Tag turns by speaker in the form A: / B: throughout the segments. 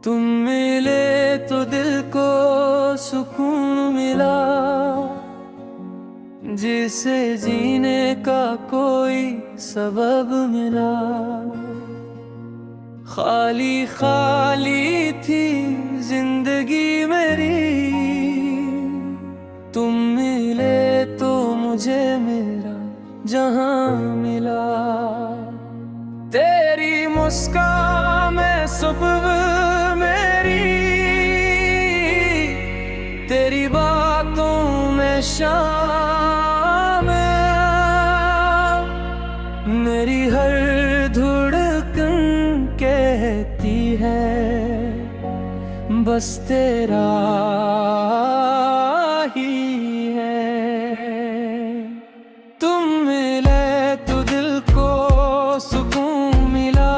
A: तुम मिले तो दिल को सुकून मिला, जिसे जीने का कोई सबब मिला। खाली खाली थी जिंदगी मेरी, तुम मिले तो मुझे मेरा जहां मिला। तेरी मुस्कान में सुबह मेरी, तेरी बातों में शाम, मेरी हर धड़कन कहती है बस तेरा ही है। तुम मिले तो दिल को सुकून मिला,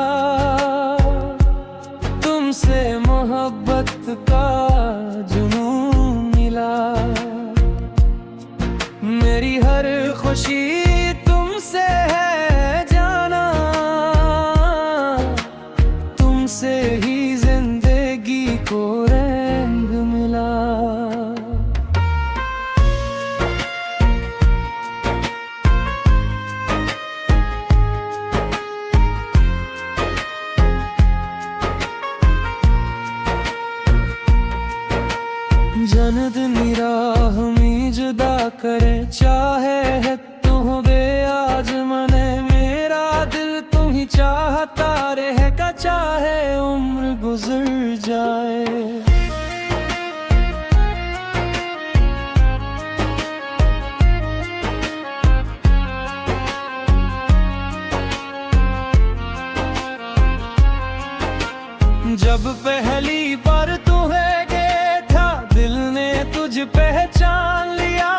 A: तुमसे मोहब्बत का जुनून मिला। मेरी हर खुशी तुमसे है जाना, तुमसे ही जिंदगी को रंग मिला। जन्नत निराह में जुदा करे, चाहे है तू बेआज मने। मेरा दिल तुम ही चाहता रहेगा, चाहे उम्र गुजर जाए। जब पहली बार तुम्हें देखा, दिल ने तुझ पहचान लिया।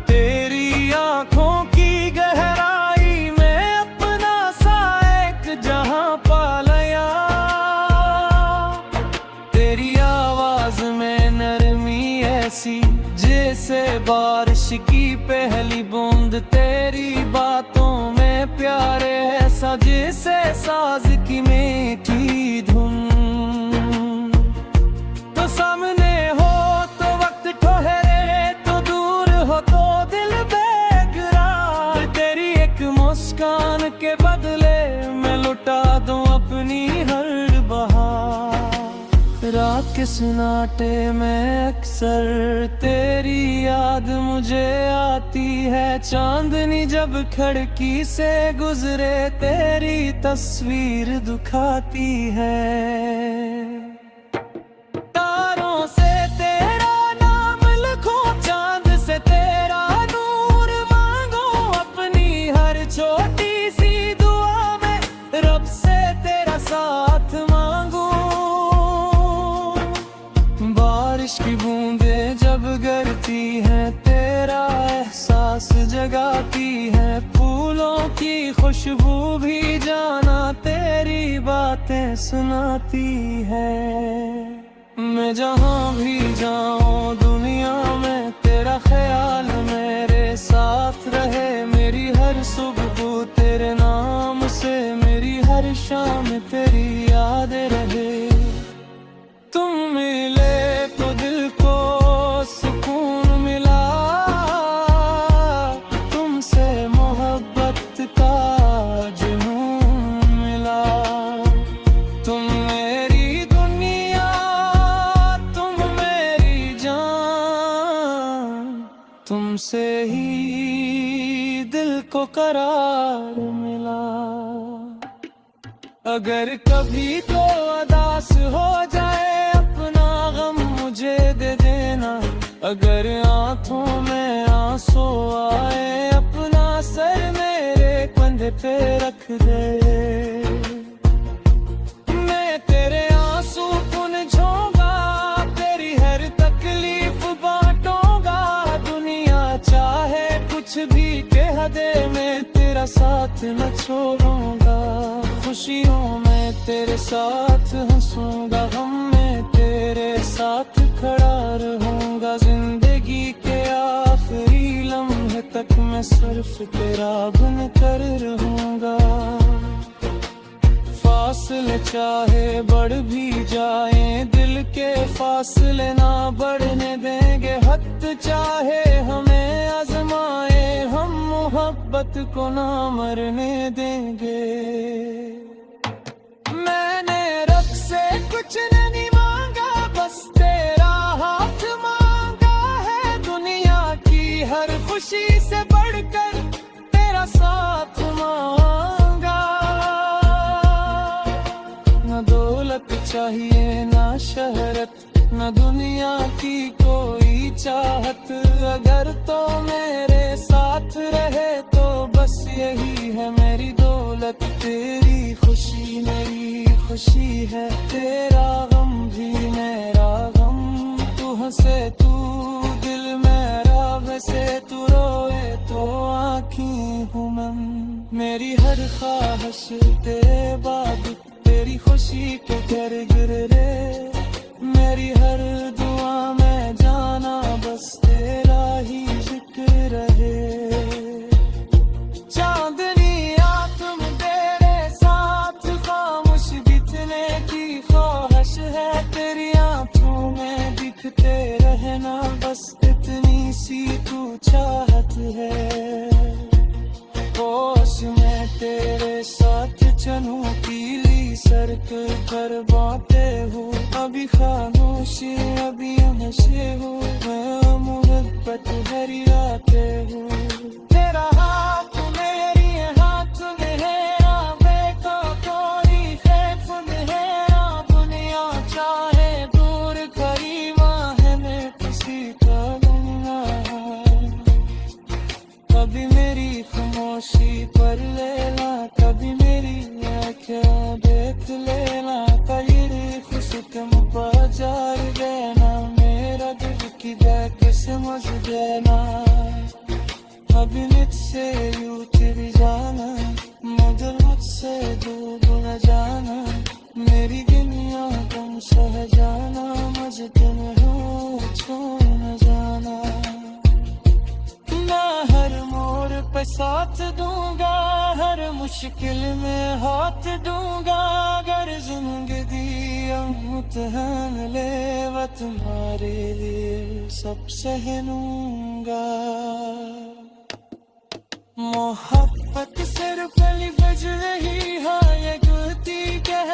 A: तेरी आंखों की गहराई में अपना सा एक जहां पा लिया। तेरी आवाज में नरमी ऐसी जैसे बारिश की पहली बूंद। तेरी बातों में प्यार ऐसा जैसे साज की मीठी धुन। तो सामने हो तो वक्त ठहरे, तो दूर हो तो दिल बेकरार। तेरी एक मुस्कान के बदले मैं लुटा दूं अपनी हर बहार। रात के सन्नाटे में अक्सर तेरी याद मुझे आती है। चांदनी जब खिड़की से गुजरे, तेरी तस्वीर दुखाती है। छोटी सी दुआ में रब से तेरा साथ मांगू। बारिश की बूंदें जब गिरती हैं, तेरा एहसास जगाती है। फूलों की खुशबू भी जाना तेरी बातें सुनाती है। मैं जहां भी जाऊं दुनिया में, तेरा ख्याल मेरे साथ रहे। मेरी हर सुबह तेरे नाम से, मेरी हर शाम तेरी याद रहे। तुम मिले तो दिल को सुकून मिला, तुमसे मोहब्बत का जुनून मिला। तुम मेरी दुनिया, तुम मेरी जान, तुमसे ही दिल को करार मिला। अगर कभी तो उदास हो जाए, अपना गम मुझे दे देना। अगर आंखों में आंसू आए, अपना सर मेरे कंधे पे रख दे। मैं तेरे आंसू पूंछूंगा, तेरी हर तकलीफ बांटूंगा। दुनिया चाहे कुछ भी कह दे, मैं तेरा साथ न छोड़ूंगा। खुशियों में तेरे साथ हंसूंगा, गम में तेरे साथ खड़ा रहूंगा। जिंदगी के आखिरी लम्हे तक मैं सिर्फ तेरा बनकर रहूंगा। फासले चाहे बढ़ भी जाए, दिल के फासले ना बढ़ने देंगे। हद चाहे हमें आजमाए, हम मोहब्बत को ना मरने देंगे। मैंने रब से कुछ नहीं मांगा, बस तेरा हाथ मांगा है। दुनिया की हर खुशी से बढ़कर तेरा साथ मांगा। न दौलत चाहिए ना शहरत, न दुनिया की कोई चाहत। अगर तो मेरे साथ रहे तो बस यही है मेरी दौलत। तेरी खुशी मेरी खुशी है, तेरा गम भी मेरा गम। तू हंसे तू दिल मेरा वैसे, तू रोए तो आँखी हूँ मैं। मेरी हर ख्वाहिश तेरे बाद, तेरी खुशी के घर गिर रे। मेरी हर दुआ में जाना बस तेरा ही जिक्र रहे। चांदनी आ तुम तेरे साथ, खामोश बितने की ख्वाहिश है। तेरी आंखों में दिखते रहना बस इतनी सी तू चाहत है। होश में तेरे साथ चलूं, पीली सड़क पर बातें हो। अभी खामोशी अभी नशे हो, मैं मोहब्बत भरी रातें हो। तेरा हाथ मेरी हाथ में है, देखो कोई खैफ में है। दुनिया चाहे दूर करीब है, मैं किसी का लूंगा। कभी मेरी खामोशी पर लेना, कभी मेरी आँखें देख लेना। कहीं खुश तुम बाजार देना, मेरा दिल की बात समझ देना। अभी मुझसे यूं तेरी जाना, मगर मुझसे दूर न जाना। मेरी दुनिया तुम सह जाना, मुझे तुम हो छोड़ न जाना। मैं हर मोड़ पे साथ दूंगा, हर मुश्किल में हाथ दूंगा। अगर जिंदगी इम्तिहान ले तुम्हारे लिए सब सह लूंगा। मोहब्बत सिर्फ लिफ्ज रही है, ये गलती कह